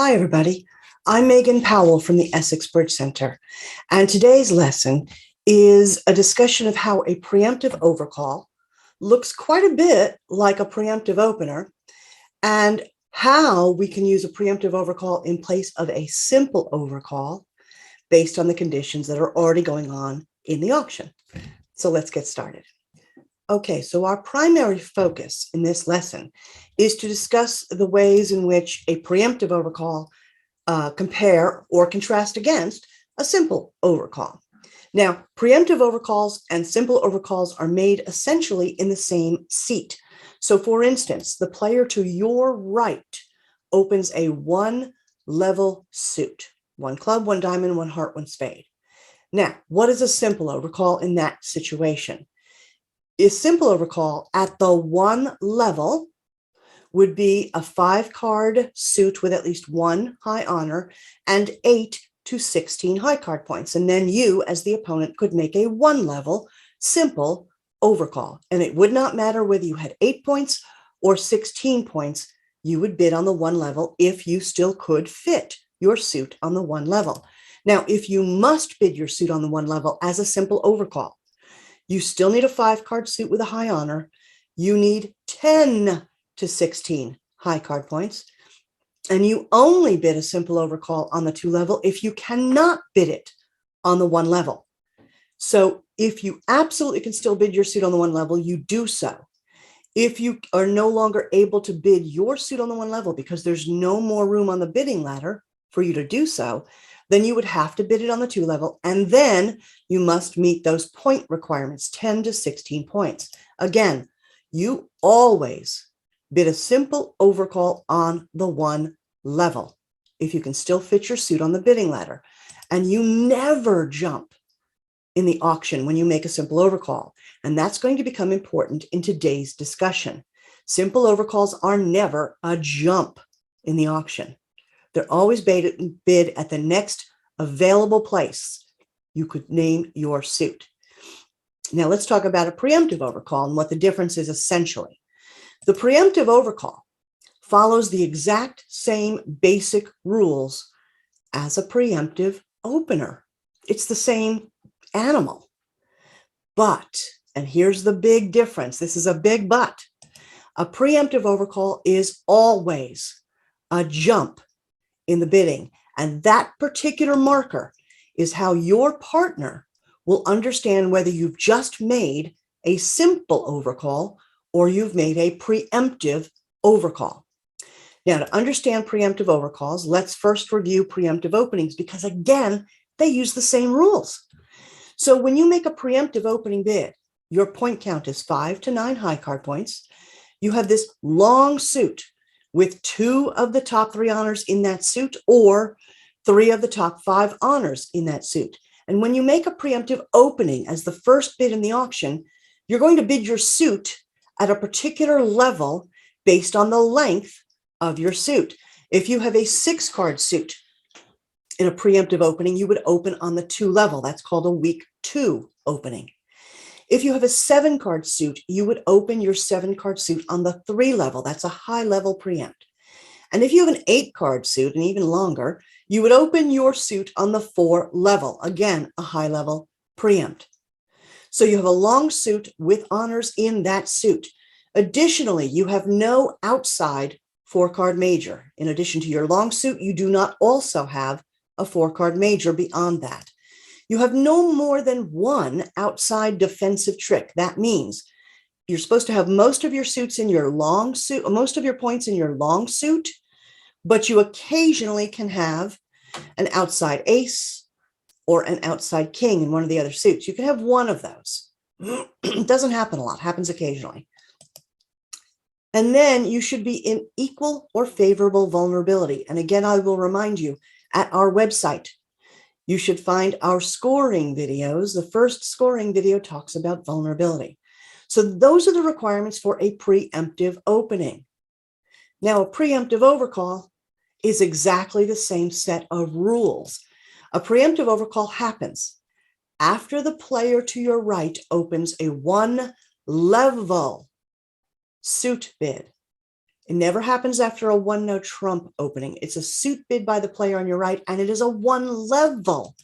Hi, everybody. I'm Megan Powell from the Essex Bridge Center, and today's lesson is a discussion of how a preemptive overcall looks quite a bit like a preemptive opener and how we can use a preemptive overcall in place of a simple overcall based on the conditions that are already going on in the auction. So let's get started. Okay, so our primary focus in this lesson is to discuss the ways in which a preemptive overcall compare or contrast against a simple overcall. Now, preemptive overcalls and simple overcalls are made essentially in the same seat. So for instance, the player to your right opens a one-level suit, one club, one diamond, one heart, one spade. Now, what is a simple overcall in that situation? A simple overcall at the one level would be a 5-card suit with at least one high honor and 8 to 16 high card points. And then you, as the opponent, could make a one-level simple overcall. And it would not matter whether you had 8 points or 16 points. You would bid on the one level if you still could fit your suit on the one level. Now, if you must bid your suit on the one level as a simple overcall, you still need a 5-card suit with a high honor. You need 10 to 16 high card points. And you only bid a simple overcall on the 2 level if you cannot bid it on the 1 level. So if you absolutely can still bid your suit on the 1 level, you do so. If you are no longer able to bid your suit on the 1 level because there's no more room on the bidding ladder for you to do so, then you would have to bid it on the 2 level, and then you must meet those point requirements, 10 to 16 points. Again, you always bid a simple overcall on the 1 level if you can still fit your suit on the bidding ladder, and you never jump in the auction when you make a simple overcall, and that's going to become important in today's discussion. Simple overcalls are never a jump in the auction. They're always bid at the next available place you could name your suit. Now let's talk about a preemptive overcall and what the difference is essentially. The preemptive overcall follows the exact same basic rules as a preemptive opener. It's the same animal. But, and here's the big difference, this is a big but, a preemptive overcall is always a jump in the bidding. And that particular marker is how your partner will understand whether you've just made a simple overcall or you've made a preemptive overcall. Now, to understand preemptive overcalls, let's first review preemptive openings because, again, they use the same rules. So when you make a preemptive opening bid, your point count is 5 to 9 high card points. You have this long suit with 2 of the top 3 honors in that suit or 3 of the top 5 honors in that suit. And when you make a preemptive opening as the first bid in the auction, you're going to bid your suit at a particular level based on the length of your suit. If you have a 6-card suit in a preemptive opening, you would open on the 2 level. That's called a week 2 opening. If you have a 7-card suit, you would open your 7-card suit on the 3 level. That's a high level preempt. And if you have an 8-card suit and even longer, you would open your suit on the 4 level. Again, a high level preempt. So you have a long suit with honors in that suit. Additionally, you have no outside 4-card major. In addition to your long suit, you do not also have a 4-card major beyond that. You have no more than 1 outside defensive trick. That means you're supposed to have most of your suits in your long suit, most of your points in your long suit, but you occasionally can have an outside ace or an outside king in one of the other suits. You can have one of those. It doesn't happen a lot, happens occasionally. And then you should be in equal or favorable vulnerability. And again, I will remind you, at our website, you should find our scoring videos. The first scoring video talks about vulnerability. So those are the requirements for a preemptive opening. Now, a preemptive overcall is exactly the same set of rules. A preemptive overcall happens after the player to your right opens a 1-level suit bid It never happens after a one no trump opening. It's a suit bid by the player on your right, and it is a one level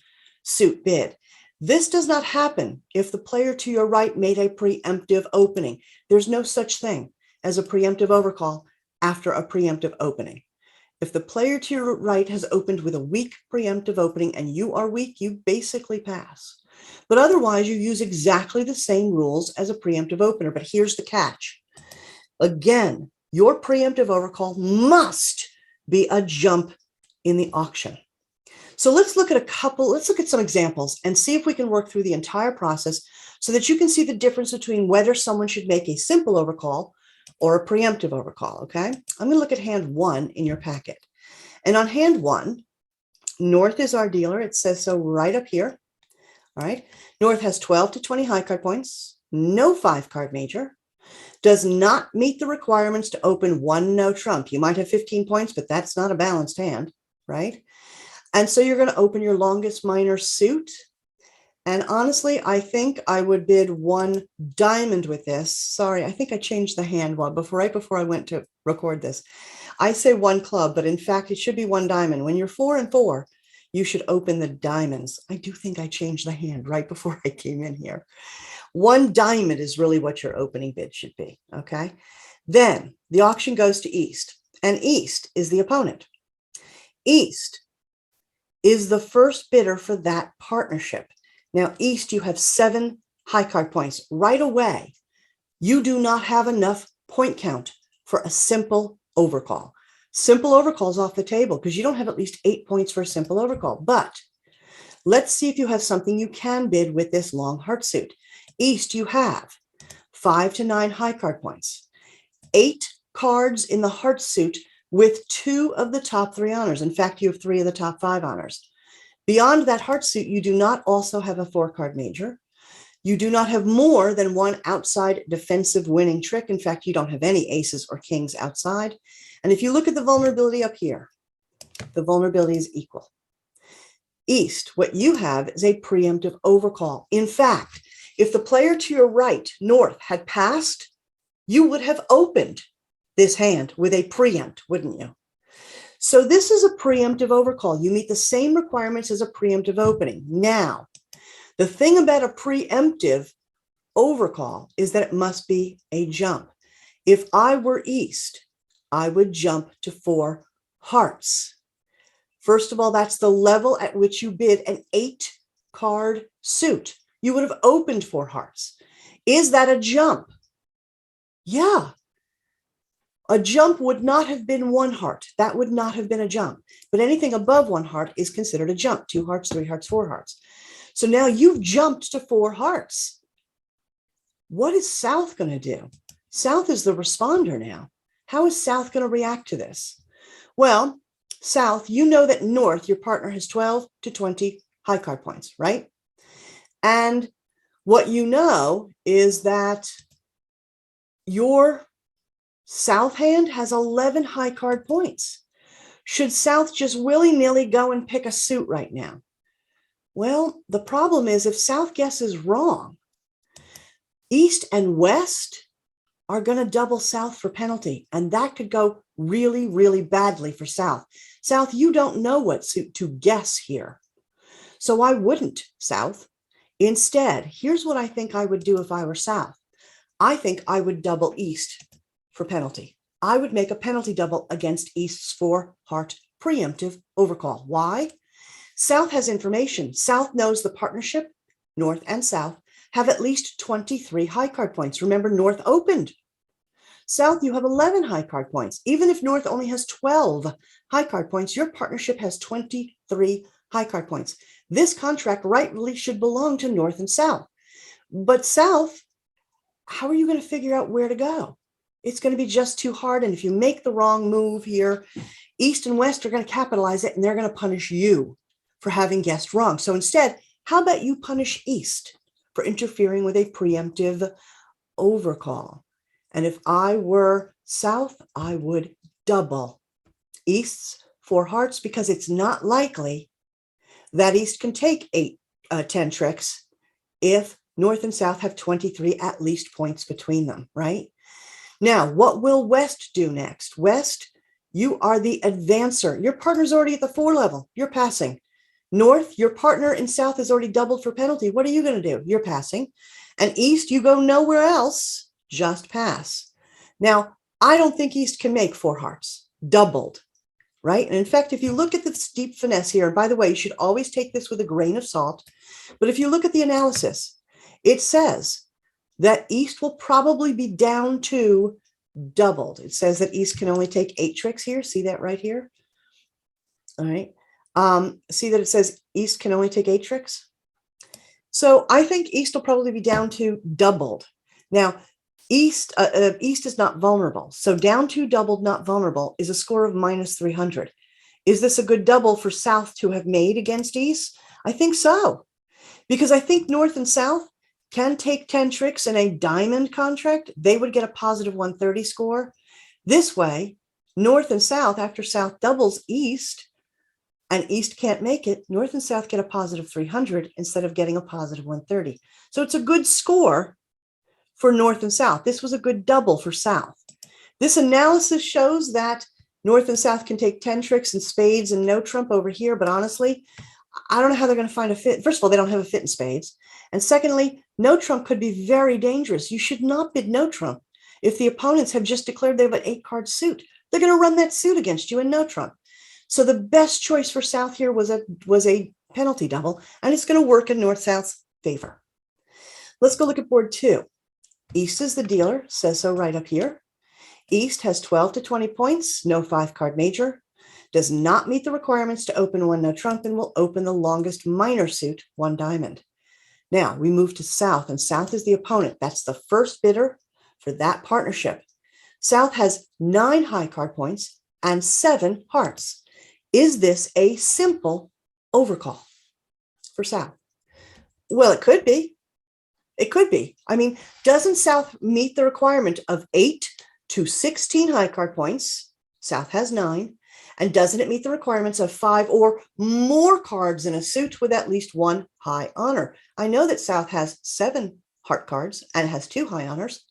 suit bid. This does not happen if the player to your right made a preemptive opening. There's no such thing as a preemptive overcall after a preemptive opening. If the player to your right has opened with a weak preemptive opening and you are weak, you basically pass. But otherwise, you use exactly the same rules as a preemptive opener. But here's the catch. Again, your preemptive overcall must be a jump in the auction. So let's look at some examples and see if we can work through the entire process so that you can see the difference between whether someone should make a simple overcall or a preemptive overcall, okay? I'm gonna look at hand one in your packet. And on hand one, North is our dealer. It says so right up here, all right? North has 12 to 20 high card points, no 5-card major, does not meet the requirements to open one no trump. You might have 15 points, but that's not a balanced hand, right? And so you're going to open your longest minor suit. And honestly, I think I would bid one diamond with this. Sorry, I think I changed the hand right before I went to record this. I say one club, but in fact, it should be one diamond. When you're 4 and 4, you should open the diamonds. I do think I changed the hand right before I came in here. One diamond is really what your opening bid should be, okay? Then the auction goes to East, and East is the opponent. East is the first bidder for that partnership. Now, East, you have 7 high card points. Right away, you do not have enough point count for a simple overcall. Simple overcall is off the table because you don't have at least 8 points for a simple overcall. But let's see if you have something you can bid with this long heart suit. East, you have 5 to 9 high card points, 8 cards in the heart suit with 2 of the top 3 honors. In fact, you have 3 of the top 5 honors. Beyond that heart suit, you do not also have a 4-card major. You do not have more than 1 outside defensive winning trick. In fact, you don't have any aces or kings outside. And if you look at the vulnerability up here, the vulnerability is equal. East, what you have is a preemptive overcall. In fact, if the player to your right, North, had passed, you would have opened this hand with a preempt, wouldn't you? So this is a preemptive overcall. You meet the same requirements as a preemptive opening. Now, the thing about a preemptive overcall is that it must be a jump. If I were East, I would jump to 4 hearts. First of all, that's the level at which you bid an 8-card suit. You would have opened 4 hearts. Is that a jump? Yeah. A jump would not have been 1 heart. That would not have been a jump. But anything above 1 heart is considered a jump. 2 hearts, 3 hearts, 4 hearts. So now you've jumped to 4 hearts. What is South going to do? South is the responder now. How is South going to react to this? Well, South, you know that North, your partner, has 12 to 20 high card points, right? And what you know is that your South hand has 11 high card points. Should South just willy-nilly go and pick a suit right now? Well, the problem is if South guesses wrong, East and West are going to double South for penalty, and that could go really, really badly for South. South, you don't know what suit to guess here. So I wouldn't, South. Instead, here's what I think I would do if I were South. I think I would double East for penalty. I would make a penalty double against East's 4-heart preemptive overcall. Why? South has information. South knows the partnership, North and South, have at least 23 high card points. Remember, North opened. South, you have 11 high card points. Even if North only has 12 high card points, your partnership has 23 high card points. This contract rightly should belong to North and South. But South, how are you going to figure out where to go? It's going to be just too hard. And if you make the wrong move here, East and West are going to capitalize it, and they're going to punish you for having guessed wrong. So instead, how about you punish East for interfering with a preemptive overcall? And if I were South, I would double East's 4 hearts, because it's not likely that East can take 10 tricks if North and South have 23 at least points between them, right? Now, what will West do next? West, you are the advancer. Your partner's already at the 4 level. You're passing. North, your partner in South is already doubled for penalty. What are you going to do? You're passing. And East, you go nowhere else, just pass. Now, I don't think East can make 4 hearts, doubled, right? And in fact, if you look at the steep finesse here, and by the way, you should always take this with a grain of salt, but if you look at the analysis, it says that East will probably be down to doubled. It says that East can only take 8 tricks here. See that right here? All right. See that it says East can only take 8 tricks? So I think East will probably be down to doubled. Now, East is not vulnerable. So down to doubled, not vulnerable, is a score of -300. Is this a good double for South to have made against East? I think so, because I think North and South can take 10 tricks in a diamond contract. They would get a positive 130 score. This way, North and South, after South doubles East, and East can't make it, North and South get a positive 300 instead of getting a positive 130. So it's a good score for North and South. This was a good double for South. This analysis shows that North and South can take 10 tricks in spades and no trump over here, but honestly, I don't know how they're going to find a fit. First of all, they don't have a fit in spades. And secondly, no trump could be very dangerous. You should not bid no trump. If the opponents have just declared they have an 8-card suit, they're going to run that suit against you in no trump. So the best choice for South here was a penalty double, and it's going to work in North-South's favor. Let's go look at board 2. East is the dealer, says so right up here. East has 12 to 20 points, no 5-card major, does not meet the requirements to open 1 no trump, and will open the longest minor suit, 1 diamond. Now we move to South, and South is the opponent. That's the first bidder for that partnership. South has 9 high card points and 7 hearts. Is this a simple overcall for South? Well, it could be. It could be. I mean, doesn't South meet the requirement of 8 to 16 high card points? South has 9. And doesn't it meet the requirements of 5 or more cards in a suit with at least 1 high honor? I know that South has 7 heart cards and has 2 high honors.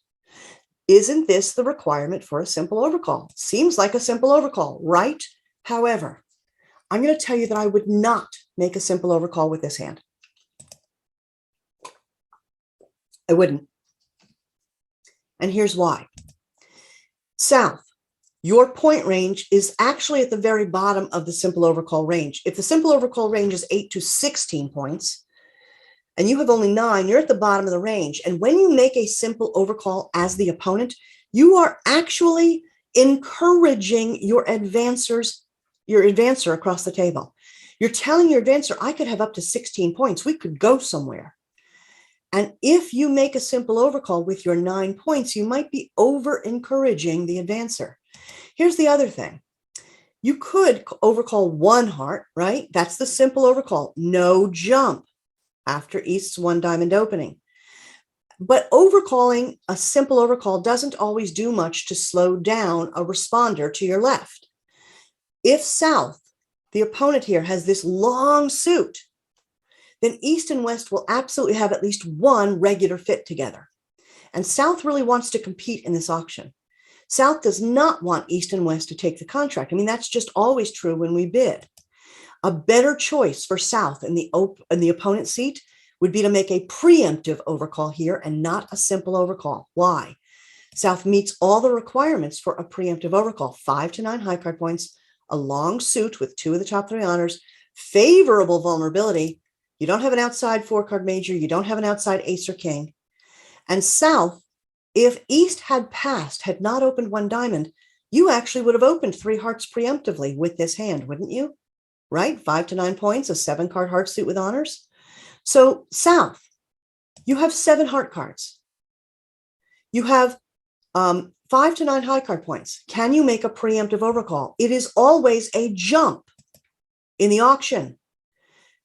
Isn't this the requirement for a simple overcall? Seems like a simple overcall, right? However, I'm going to tell you that I would not make a simple overcall with this hand. I wouldn't. And here's why. South, your point range is actually at the very bottom of the simple overcall range. If the simple overcall range is 8 to 16 points, and you have only 9, you're at the bottom of the range. And when you make a simple overcall as the opponent, you are actually encouraging your advancer across the table. You're telling your advancer, I could have up to 16 points. We could go somewhere. And if you make a simple overcall with your 9 points, you might be over-encouraging the advancer. Here's the other thing. You could overcall 1 heart, right? That's the simple overcall. No jump after East's 1 diamond opening. But overcalling a simple overcall doesn't always do much to slow down a responder to your left. If South, the opponent here, has this long suit, then East and West will absolutely have at least 1 regular fit together. And South really wants to compete in this auction. South does not want East and West to take the contract. I mean, that's just always true when we bid. A better choice for South in the opponent seat would be to make a preemptive overcall here and not a simple overcall. Why? South meets all the requirements for a preemptive overcall: 5 to 9 high card points, a long suit with 2 of the top 3 honors, favorable vulnerability. You don't have an outside 4-card major. You don't have an outside ace or king. And South, if East had passed, had not opened 1 diamond, you actually would have opened 3 hearts preemptively with this hand, wouldn't you? Right? 5 to 9 points, a 7-card heart suit with honors. So South, you have 7 heart cards. You have 5 to 9 high card points. Can you make a preemptive overcall? It is always a jump in the auction.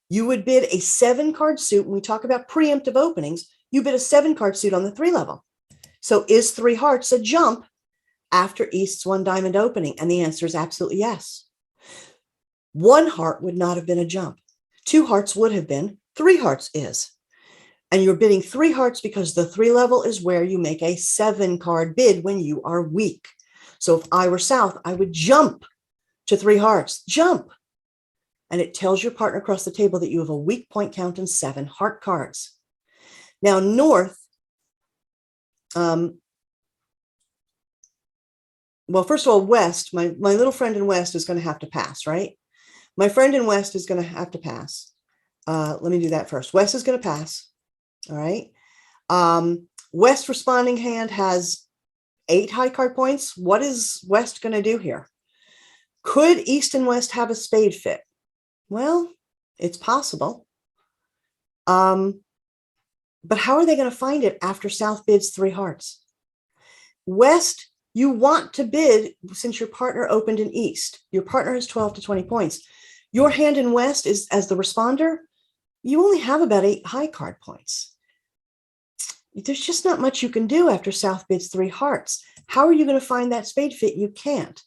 You would bid a 7-card suit. When we talk about preemptive openings, you bid a 7-card suit on the 3 level. So is 3 hearts a jump after East's 1 diamond opening? And the answer is absolutely yes. 1 heart would not have been a jump. 2 hearts would have been. 3 hearts is. And you're bidding 3 hearts because the 3 level is where you make a 7 card bid when you are weak. So if I were south, I would jump to 3 hearts, jump. And it tells your partner across the table that you have a weak point count and 7 heart cards. Now, north, well, first of all, west, my little friend in west is going to have to pass, right? My friend in west is going to have to pass. Let me do that first. West is going to pass. All right. West responding hand has 8 high card points. What is West going to do here? Could East and West have a spade fit? Well, it's possible. But how are they going to find it after South bids 3 hearts? West, you want to bid since your partner opened in East. Your partner has 12 to 20 points. Your hand in West is, as the responder, you only have about 8 high card points. There's just not much you can do after South bids 3 hearts. How are you going to find that spade fit? You can't.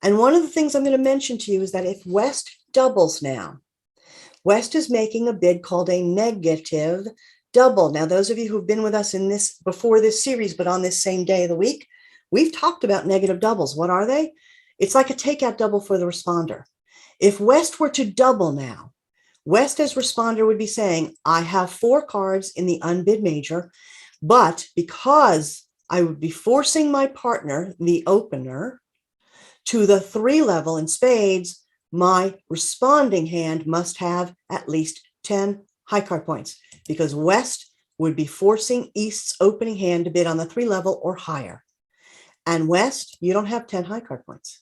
And one of the things I'm going to mention to you is that if West doubles now, West is making a bid called a negative double. Now, those of you who've been with us in this before this series, but on this same day of the week, we've talked about negative doubles. What are they? It's like a takeout double for the responder. If West were to double now, West as responder would be saying, I have 4 cards in the unbid major, but because I would be forcing my partner, the opener, to the 3 level in spades, my responding hand must have at least 10 high card points because West would be forcing East's opening hand to bid on the 3 level or higher. And West, you don't have 10 high card points.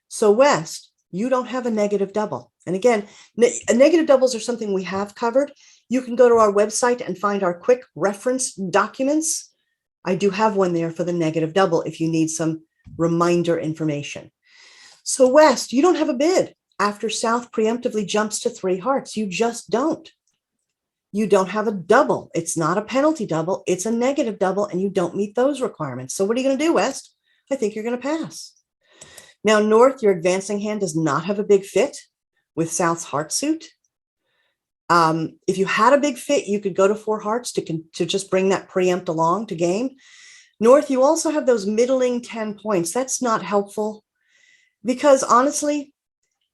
So West, you don't have a negative double. And again, negative doubles are something we have covered. You can go to our website and find our quick reference documents. I do have one there for the negative double if you need some reminder information. So West, you don't have a bid after South preemptively jumps to 3 hearts. You just don't. You don't have a double. It's not a penalty double. It's a negative double, and you don't meet those requirements. So what are you going to do, West? I think you're going to pass. Now, North, your advancing hand does not have a big fit with South's heart suit. If you had a big fit, you could go to 4 hearts to just bring that preempt along to game. North, you also have those middling 10 points. That's not helpful because honestly,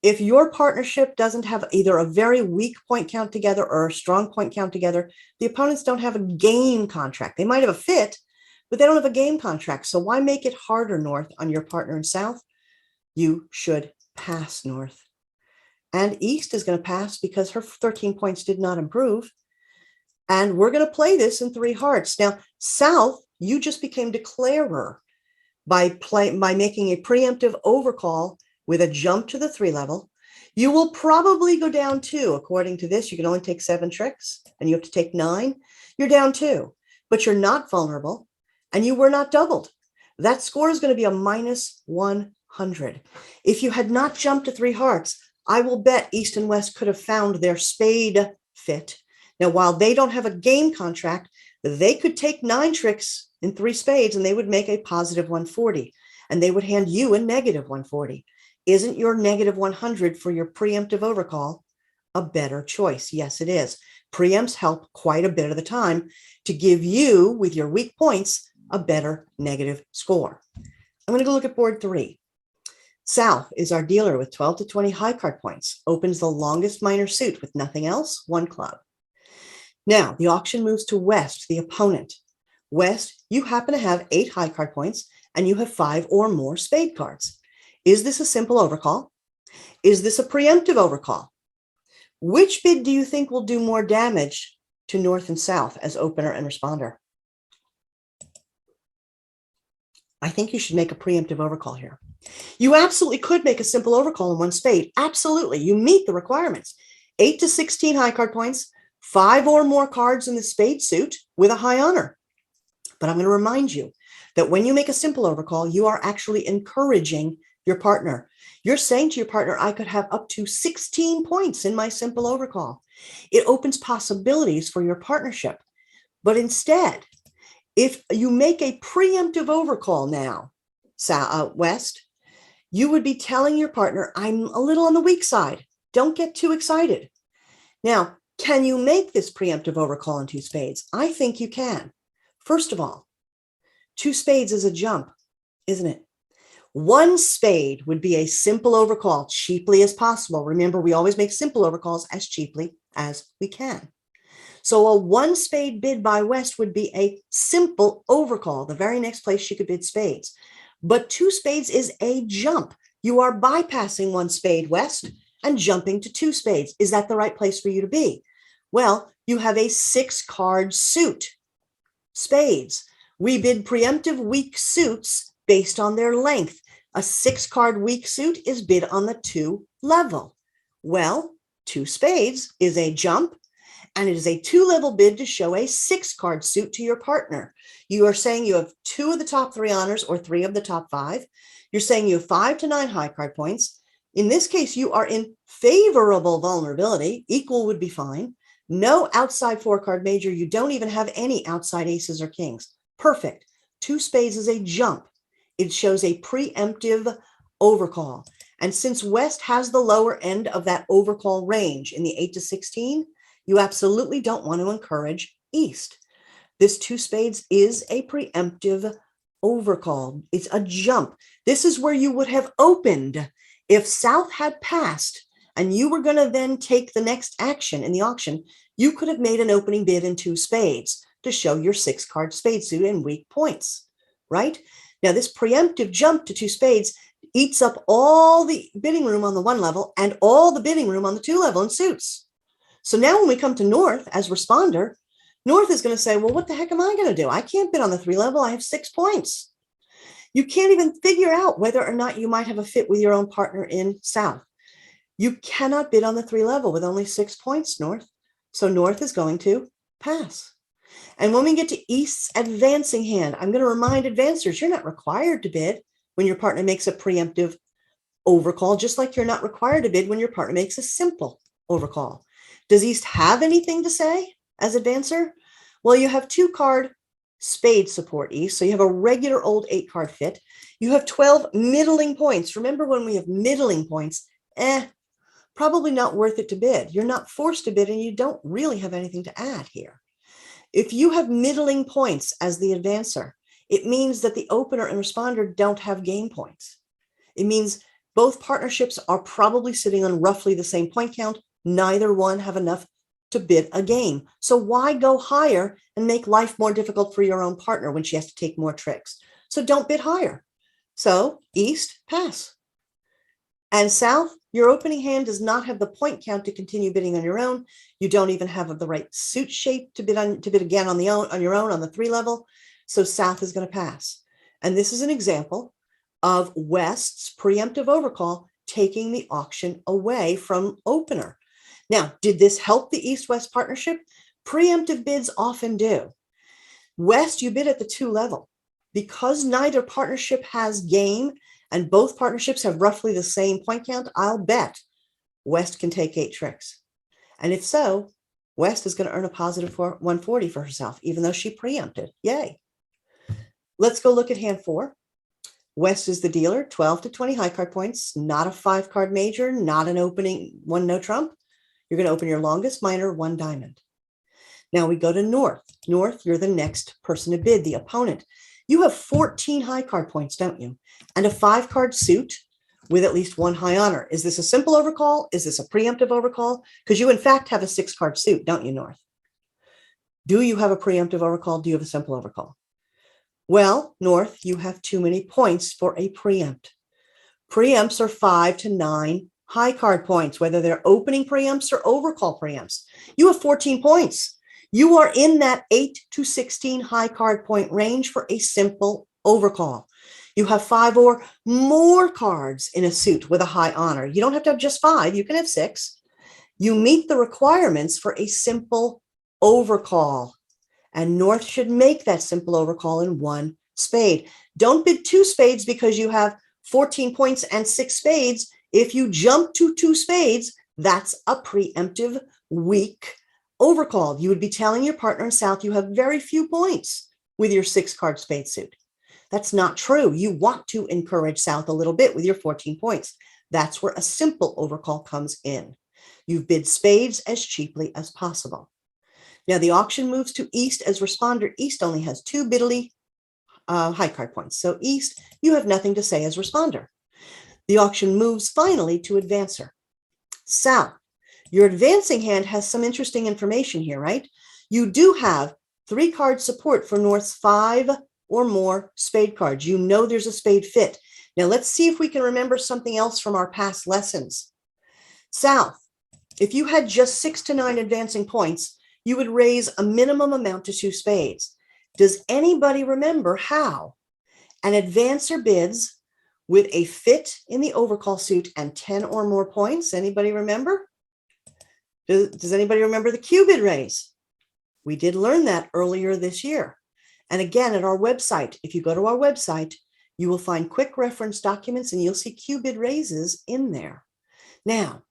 if your partnership doesn't have either a very weak point count together or a strong point count together, the opponents don't have a game contract. They might have a fit, but they don't have a game contract. So why make it harder, North, on your partner in South? You should pass, North. And East is going to pass because her 13 points did not improve. And we're going to play this in 3 hearts. Now, South, you just became declarer by making a preemptive overcall with a jump to the 3 level. You will probably go down 2. According to this, you can only take 7 tricks and you have to take 9. You're down 2, but you're not vulnerable and you were not doubled. That score is going to be a minus 100. If you had not jumped to 3 hearts, I will bet East and West could have found their spade fit. Now, while they don't have a game contract, they could take 9 tricks in 3 spades and they would make a positive 140 and they would hand you a negative 140. Isn't your negative 100 for your preemptive overcall a better choice? Yes, it is. Preempts help quite a bit of the time to give you, with your weak points, a better negative score. I'm going to go look at board 3. South is our dealer with 12 to 20 high card points, opens the longest minor suit with nothing else, 1 club. Now, the auction moves to West, the opponent. West, you happen to have 8 high card points and you have 5 or more spade cards. Is this a simple overcall? Is this a preemptive overcall? Which bid do you think will do more damage to North and South as opener and responder? I think you should make a preemptive overcall here. You absolutely could make a simple overcall in 1 spade. Absolutely. You meet the requirements. 8 to 16 high card points, 5 or more cards in the spade suit with a high honor. But I'm going to remind you that when you make a simple overcall, you are actually encouraging your partner. You're saying to your partner, I could have up to 16 points in my simple overcall. It opens possibilities for your partnership. But instead, if you make a preemptive overcall now, West, you would be telling your partner, I'm a little on the weak side. Don't get too excited. Now, Can you make this preemptive overcall in two spades? I think you can. First of all, two spades is a jump, isn't it? One spade would be a simple overcall, cheaply as possible. Remember, we always make simple overcalls as cheaply as we can. So a one spade bid by West would be a simple overcall, the very next place she could bid spades. But two spades is a jump. You are bypassing one spade, West, and jumping to two spades. Is that the right place for you to be? Well, you have a 6-card suit, spades. We bid preemptive weak suits based on their length. A 6-card weak suit is bid on the 2 level. Well, two spades is a jump, and it is a 2-level bid to show a 6-card suit to your partner. You are saying you have 2 of the top 3 honors or 3 of the top 5. You're saying you have 5 to 9 high card points. In this case, you are in favorable vulnerability. Equal would be fine. No outside 4-card major. You don't even have any outside aces or kings. Perfect. Two spades is a jump. It shows a preemptive overcall. And since West has the lower end of that overcall range in the 8 to 16, you absolutely don't want to encourage East. This two spades is a preemptive overcall. It's a jump. This is where you would have opened if South had passed and you were going to then take the next action in the auction. You could have made an opening bid in two spades to show your 6-card spade suit and weak points, right? Now, this preemptive jump to two spades eats up all the bidding room on the 1 level and all the bidding room on the 2 level in suits. So now when we come to North as responder, North is going to say, well, what the heck am I going to do? I can't bid on the 3 level. I have 6 points. You can't even figure out whether or not you might have a fit with your own partner in South. You cannot bid on the 3 level with only 6 points, North. So North is going to pass. And when we get to East's advancing hand, I'm going to remind advancers, you're not required to bid when your partner makes a preemptive overcall, just like you're not required to bid when your partner makes a simple overcall. Does East have anything to say as advancer? Well, you have 2-card spade support, East. So you have a regular old 8-card fit. You have 12 middling points. Remember, when we have middling points, probably not worth it to bid. You're not forced to bid, and you don't really have anything to add here. If you have middling points as the advancer, it means that the opener and responder don't have game points. It means both partnerships are probably sitting on roughly the same point count. Neither one have enough to bid a game. So why go higher and make life more difficult for your own partner when she has to take more tricks? So don't bid higher. So East, pass. And South, your opening hand does not have the point count to continue bidding on your own. You don't even have the right suit shape to bid again on your own on the 3 level. So South is going to pass. And this is an example of West's preemptive overcall taking the auction away from opener. Now, did this help the East-West partnership? Preemptive bids often do. West, you bid at the 2 level. Because neither partnership has game and both partnerships have roughly the same point count, I'll bet West can take 8 tricks. And if so, West is going to earn a positive 140 for herself, even though she preempted. Yay. Let's go look at hand 4. West is the dealer, 12 to 20 high card points, not a 5-card major, not an opening 1 no trump. You're going to open your longest minor, 1 diamond. Now we go to North. North, you're the next person to bid, the opponent. You have 14 high card points, don't you? And a 5-card suit with at least 1 high honor. Is this a simple overcall? Is this a preemptive overcall? Because you, in fact, have a 6-card suit, don't you, North? Do you have a preemptive overcall? Do you have a simple overcall? Well, North, you have too many points for a preempt. Preempts are 5 to 9 high card points, whether they're opening preempts or overcall preempts. You have 14 points. You are in that 8 to 16 high card point range for a simple overcall. You have 5 or more cards in a suit with a high honor. You don't have to have just 5. You can have 6. You meet the requirements for a simple overcall. And North should make that simple overcall in 1 spade. Don't bid 2 spades because you have 14 points and 6 spades. If you jump to 2 spades, that's a preemptive weak overcall. You would be telling your partner in South you have very few points with your 6-card spade suit. That's not true. You want to encourage South a little bit with your 14 points. That's where a simple overcall comes in. You've bid spades as cheaply as possible. Now the auction moves to East as responder. East only has 2 biddly high card points. So East, you have nothing to say as responder. The auction moves finally to Advancer. South, your advancing hand has some interesting information here, right? You do have 3 card support for North's 5 or more spade cards. You know there's a spade fit. Now let's see if we can remember something else from our past lessons. South, if you had just 6 to 9 advancing points, you would raise a minimum amount to 2 spades. Does anybody remember how an advancer bids with a fit in the overcall suit and 10 or more points? Anybody remember? Does anybody remember the Q bid raise? We did learn that earlier this year. And again, at our website, if you go to our website, you will find quick reference documents and you'll see Q bid raises in there. Now,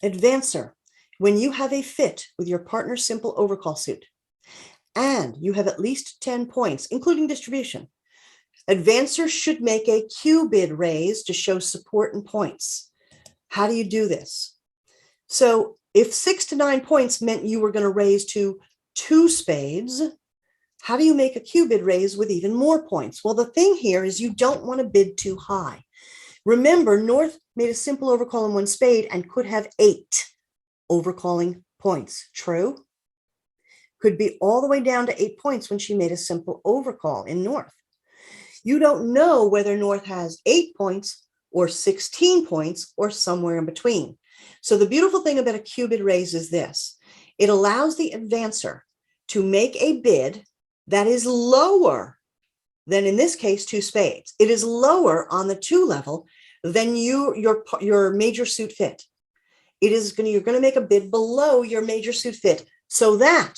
Advancer, when you have a fit with your partner's simple overcall suit and you have at least 10 points, including distribution, Advancer should make a Q bid raise to show support and points. How do you do this? So if 6 to 9 points meant you were going to raise to 2 spades, how do you make a Q bid raise with even more points? Well, the thing here is you don't want to bid too high. Remember, North made a simple overcall in 1 spade and could have 8 overcalling points. True? Could be all the way down to 8 points when she made a simple overcall in North. You don't know whether North has 8 points or 16 points or somewhere in between. So the beautiful thing about a Q bid raise is this. It allows the advancer to make a bid that is lower than, in this case, 2 spades. It is lower on the 2 level than your major suit fit. You're going to make a bid below your major suit fit so that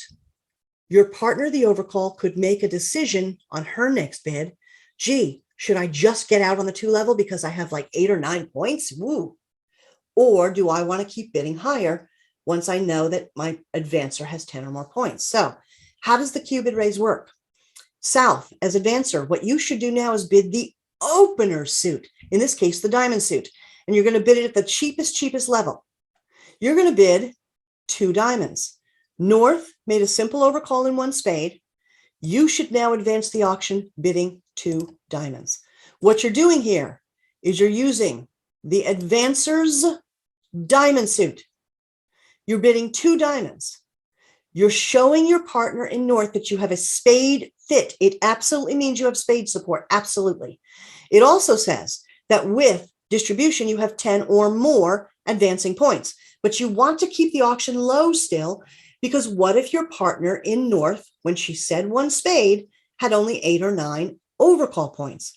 your partner, the overcall, could make a decision on her next bid. Gee, should I just get out on the 2 level because I have like 8 or 9 points? Woo. Or do I want to keep bidding higher once I know that my advancer has 10 or more points? So how does the Q bid raise work? South, as advancer, what you should do now is bid the opener suit, in this case, the diamond suit, and you're going to bid it at the cheapest level. You're going to bid 2 diamonds. North made a simple overcall in 1 spade. You should now advance the auction bidding 2 diamonds. What you're doing here is you're using the advancer's diamond suit. You're bidding 2 diamonds. You're showing your partner in North that you have a spade fit. It absolutely means you have spade support. Absolutely. It also says that with distribution, you have 10 or more advancing points, but you want to keep the auction low still, because what if your partner in North, when she said 1 spade, had only 8 or 9 overcall points?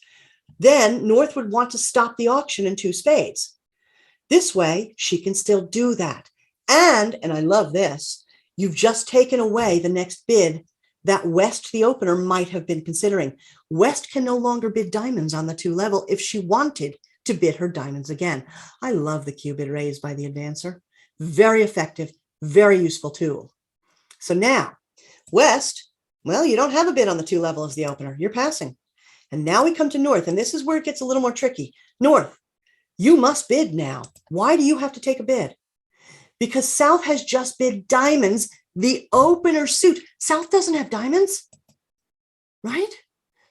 Then North would want to stop the auction in 2 spades. This way, she can still do that. And I love this, you've just taken away the next bid that West, the opener, might have been considering. West can no longer bid diamonds on the 2 level if she wanted to bid her diamonds again. I love the Q bid raise by the advancer. Very effective, very useful tool. So now, West, well, you don't have a bid on the 2 level as the opener. You're passing. And now we come to North, and this is where it gets a little more tricky. North, you must bid now. Why do you have to take a bid? Because South has just bid diamonds, the opener suit. South doesn't have diamonds, right?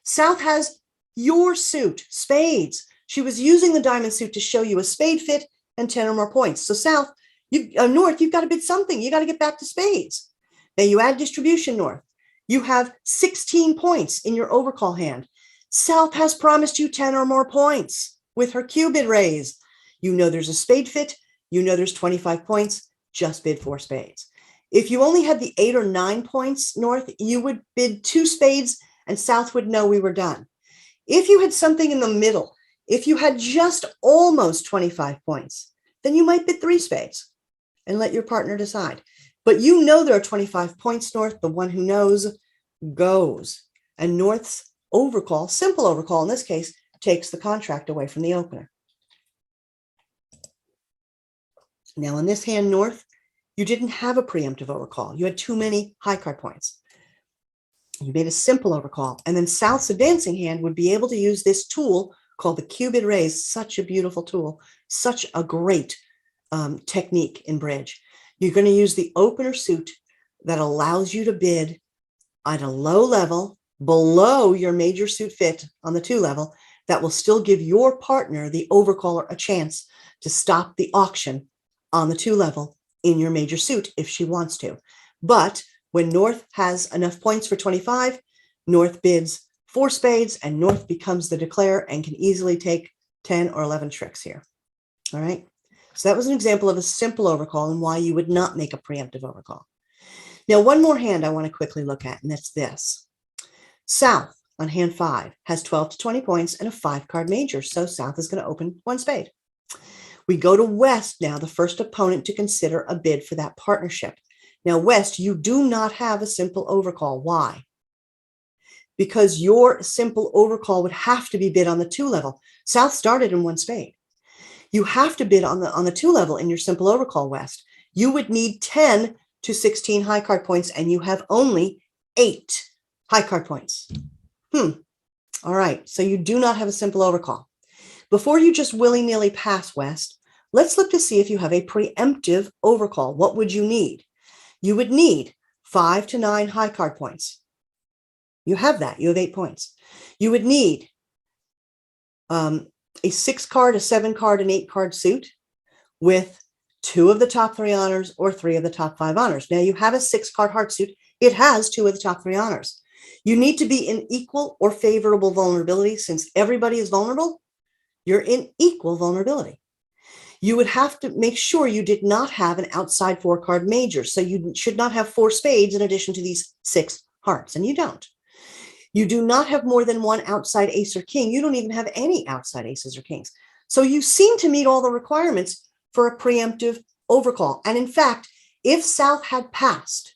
South has your suit, spades. She was using the diamond suit to show you a spade fit and 10 or more points. So South, North, you've got to bid something. You got to get back to spades. Now you add distribution, North. You have 16 points in your overcall hand. South has promised you 10 or more points with her Q bid raise. You know there's a spade fit. You know there's 25 points. Just bid 4 spades. If you only had the 8 or 9 points, North, you would bid 2 spades and South would know we were done. If you had something in the middle, if you had just almost 25 points, then you might bid 3 spades and let your partner decide. But you know there are 25 points, North. The one who knows goes. And North's overcall, simple overcall in this case, takes the contract away from the opener. Now in this hand, North, you didn't have a preemptive overcall. You had too many high card points. You made a simple overcall. And then South's advancing hand would be able to use this tool called the Q bid raise. Such a beautiful tool. Such a great technique in bridge. You're going to use the opener suit that allows you to bid at a low level below your major suit fit on the 2 level that will still give your partner, the overcaller, a chance to stop the auction on the 2 level in your major suit if she wants to. But when North has enough points for 25, North bids 4 spades and North becomes the declarer and can easily take 10 or 11 tricks here. All right. So that was an example of a simple overcall and why you would not make a preemptive overcall. Now, one more hand I want to quickly look at, and that's this. South on hand 5 has 12 to 20 points and a 5-card major. So South is going to open 1 spade. We go to West now, the first opponent to consider a bid for that partnership. Now, West, you do not have a simple overcall. Why? Because your simple overcall would have to be bid on the 2 level. South started in 1 spade. You have to bid on the 2 level in your simple overcall, West. You would need 10 to 16 high card points, and you have only 8 high card points. All right, so you do not have a simple overcall. Before you just willy-nilly pass, West, let's look to see if you have a preemptive overcall. What would you need? You would need 5 to 9 high card points. You have that. You have 8 points. You would need a 6-card, a 7-card, an 8-card suit with 2 of the top 3 honors or 3 of the top 5 honors. Now you have a 6-card heart suit. It has 2 of the top 3 honors. You need to be in equal or favorable vulnerability. Since everybody is vulnerable, you're in equal vulnerability. You would have to make sure you did not have an outside 4-card major. So you should not have 4 spades in addition to these 6 hearts, and you don't. You do not have more than 1 outside ace or king. You don't even have any outside aces or kings. So you seem to meet all the requirements for a preemptive overcall. And in fact, if South had passed,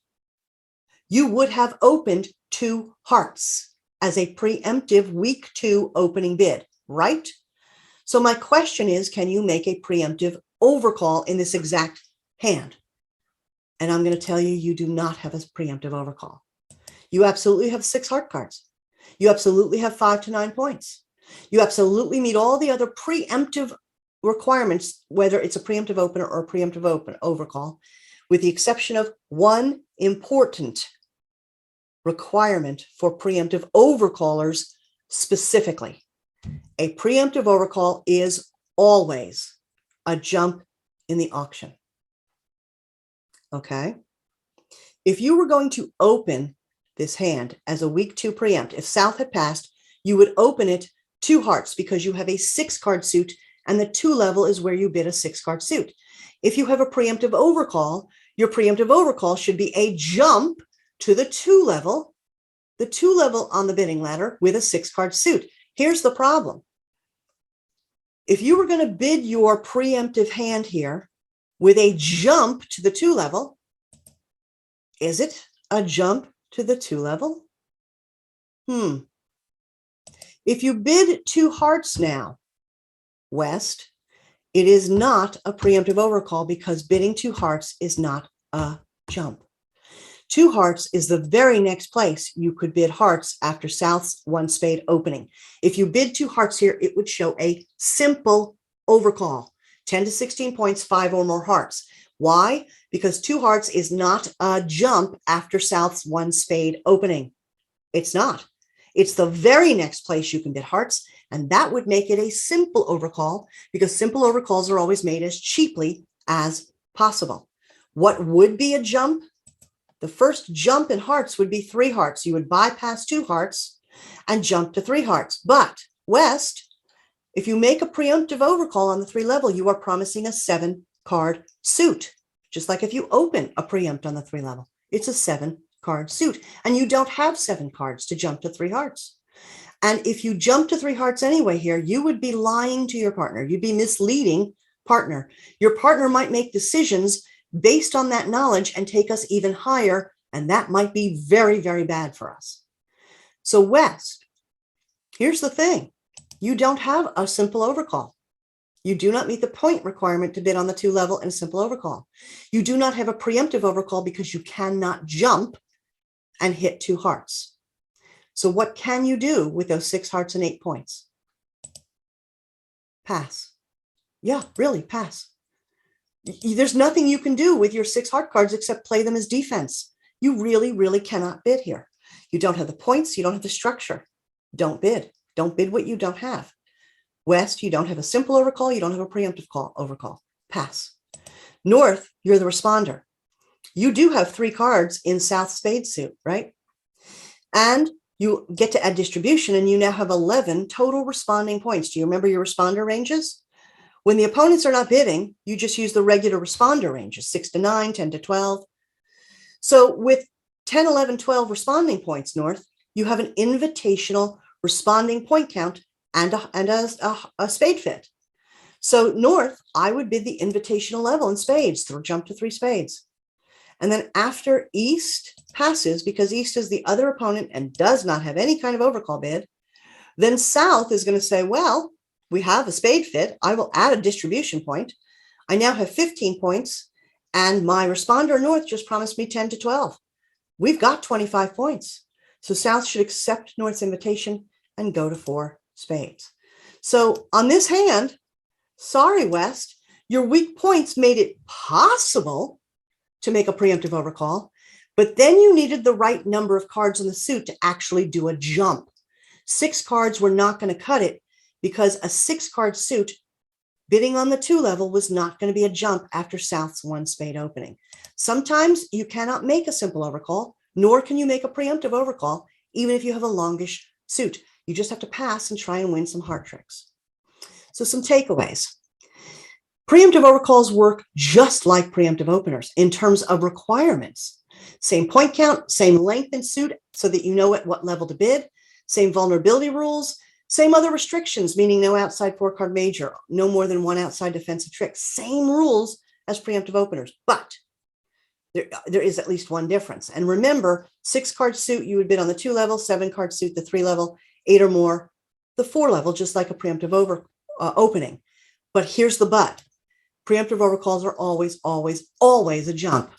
you would have opened 2 hearts as a preemptive week 2 opening bid, right? So my question is, can you make a preemptive overcall in this exact hand? And I'm going to tell you, you do not have a preemptive overcall. You absolutely have 6 heart cards. You absolutely have 5 to 9 points. You absolutely meet all the other preemptive requirements, whether it's a preemptive opener or a preemptive overcall, with the exception of one important requirement for preemptive overcallers specifically. A preemptive overcall is always a jump in the auction. Okay? If you were going to open this hand as a week 2 preempt, if South had passed, you would open it 2 hearts because you have a 6-card suit and the 2 level is where you bid a 6-card suit. If you have a preemptive overcall, your preemptive overcall should be a jump to the 2 level on the bidding ladder with a 6-card suit. Here's the problem. If you were going to bid your preemptive hand here with a jump to the 2 level, is it a jump to the 2 level? If you bid 2 hearts now, West, it is not a preemptive overcall because bidding 2 hearts is not a jump. 2 hearts is the very next place you could bid hearts after South's 1 spade opening. If you bid 2 hearts here, it would show a simple overcall, 10 to 16 points, 5 or more hearts. Why? Because 2 hearts is not a jump after South's 1 spade opening. It's not. It's the very next place you can bid hearts, and that would make it a simple overcall because simple overcalls are always made as cheaply as possible. What would be a jump? The first jump in hearts would be 3 hearts. You would bypass 2 hearts and jump to 3 hearts. But West, if you make a preemptive overcall on the 3 level, you are promising a 7-card suit. Just like if you open a preempt on the 3 level, it's a 7-card suit. And you don't have 7 cards to jump to 3 hearts. And if you jump to 3 hearts anyway here, you would be lying to your partner. You'd be misleading partner. Your partner might make decisions based on that knowledge and take us even higher. And that might be very, very bad for us. So West, here's the thing. You don't have a simple overcall. You do not meet the point requirement to bid on the 2 level in a simple overcall. You do not have a preemptive overcall because you cannot jump and hit 2 hearts. So what can you do with those 6 hearts and 8 points? Pass. Yeah, really, pass. There's nothing you can do with your 6 heart cards except play them as defense. You really, really cannot bid here. You don't have the points. You don't have the structure. Don't bid. Don't bid what you don't have. West, you don't have a simple overcall. You don't have a preemptive overcall. Pass. North, you're the responder. You do have 3 cards in South spade suit, right? And you get to add distribution, and you now have 11 total responding points. Do you remember your responder ranges? When the opponents are not bidding, you just use the regular responder ranges, 6 to 9, 10 to 12. So with 10, 11, 12 responding points, North, you have an invitational responding point count and a spade fit. So North, I would bid the invitational level in spades, jump to 3 spades. And then after East passes, because East is the other opponent and does not have any kind of overcall bid, then South is going to say, well, we have a spade fit. I will add a distribution point. I now have 15 points, and my responder North just promised me 10 to 12. We've got 25 points. So South should accept North's invitation and go to 4 spades. So on this hand, sorry, West, your weak points made it possible to make a preemptive overcall, but then you needed the right number of cards in the suit to actually do a jump. 6 cards were not going to cut it, because a 6-card suit bidding on the 2 level was not going to be a jump after South's 1 spade opening. Sometimes you cannot make a simple overcall, nor can you make a preemptive overcall, even if you have a longish suit. You just have to pass and try and win some heart tricks. So some takeaways. Preemptive overcalls work just like preemptive openers in terms of requirements. Same point count, same length in suit so that you know at what level to bid, same vulnerability rules, same other restrictions, meaning no outside 4-card major, no more than 1 outside defensive trick, same rules as preemptive openers, but there is at least one difference. And remember, 6-card suit, you would bid on the 2 level, 7-card suit, the 3 level, 8 or more, the 4 level, just like a preemptive opening. But here's the but. Preemptive overcalls are always, always, always a jump.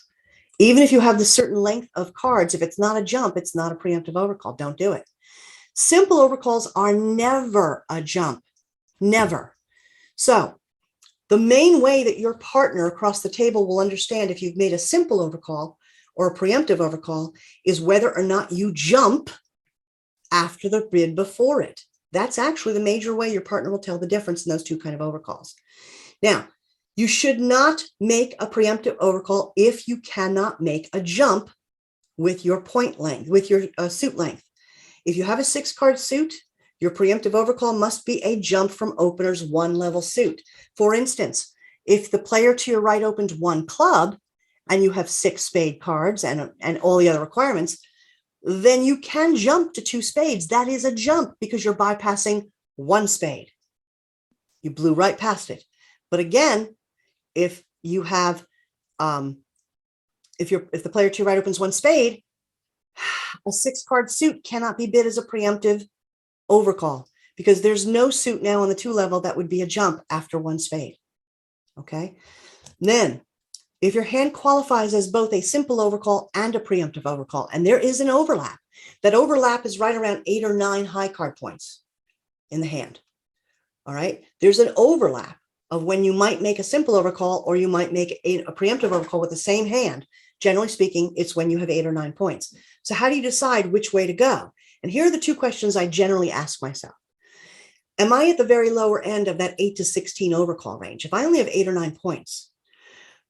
Even if you have the certain length of cards, if it's not a jump, it's not a preemptive overcall. Don't do it. Simple overcalls are never a jump, never. So the main way that your partner across the table will understand if you've made a simple overcall or a preemptive overcall is whether or not you jump after the bid before it. That's actually the major way your partner will tell the difference in those 2 kind of overcalls. Now, you should not make a preemptive overcall if you cannot make a jump with your point length, with your suit length. If you have a 6-card suit, your preemptive overcall must be a jump from opener's 1 level suit. For instance, if the player to your right opens 1 club and you have 6 spade cards and all the other requirements, then you can jump to 2 spades. That is a jump because you're bypassing 1 spade. You blew right past it. But again, if you have, if the player to your right opens 1 spade, a 6-card suit cannot be bid as a preemptive overcall because there's no suit now on the 2 level that would be a jump after 1 spade. Okay. Then if your hand qualifies as both a simple overcall and a preemptive overcall, and there is an overlap, that overlap is right around 8 or 9 high card points in the hand. All right. There's an overlap of when you might make a simple overcall or you might make a preemptive overcall with the same hand. Generally speaking, it's when you have 8 or 9 points. So how do you decide which way to go? And here are the 2 questions I generally ask myself. Am I at the very lower end of that 8 to 16 overcall range? If I only have 8 or 9 points,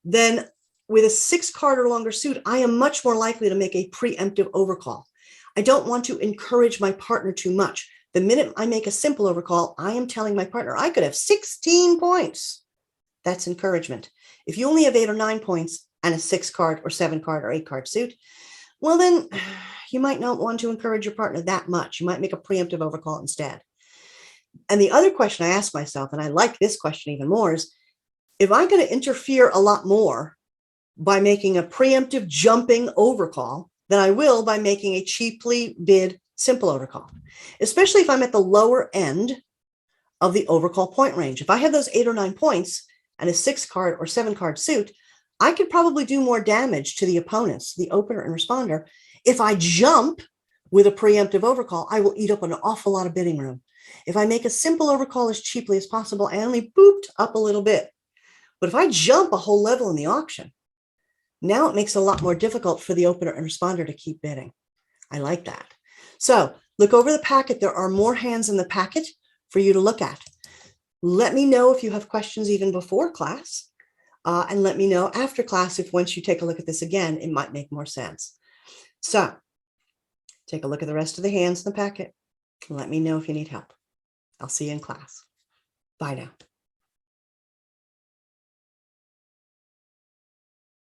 then with a 6-card or longer suit, I am much more likely to make a preemptive overcall. I don't want to encourage my partner too much. The minute I make a simple overcall, I am telling my partner I could have 16 points. That's encouragement. If you only have 8 or 9 points and a 6-card or 7-card or 8-card suit, well, then you might not want to encourage your partner that much. You might make a preemptive overcall instead. And the other question I ask myself, and I like this question even more, is if I'm going to interfere a lot more by making a preemptive jumping overcall than I will by making a cheaply bid simple overcall, especially if I'm at the lower end of the overcall point range. If I have those 8 or 9 points and a 6-card or 7-card suit, I could probably do more damage to the opponents, the opener and responder. If I jump with a preemptive overcall, I will eat up an awful lot of bidding room. If I make a simple overcall as cheaply as possible, I only booped up a little bit. But if I jump a whole level in the auction, now it makes it a lot more difficult for the opener and responder to keep bidding. I like that. So look over the packet. There are more hands in the packet for you to look at. Let me know if you have questions even before class, and let me know after class if once you take a look at this again, it might make more sense. So take a look at the rest of the hands in the packet. Let me know if you need help. I'll see you in class. Bye now.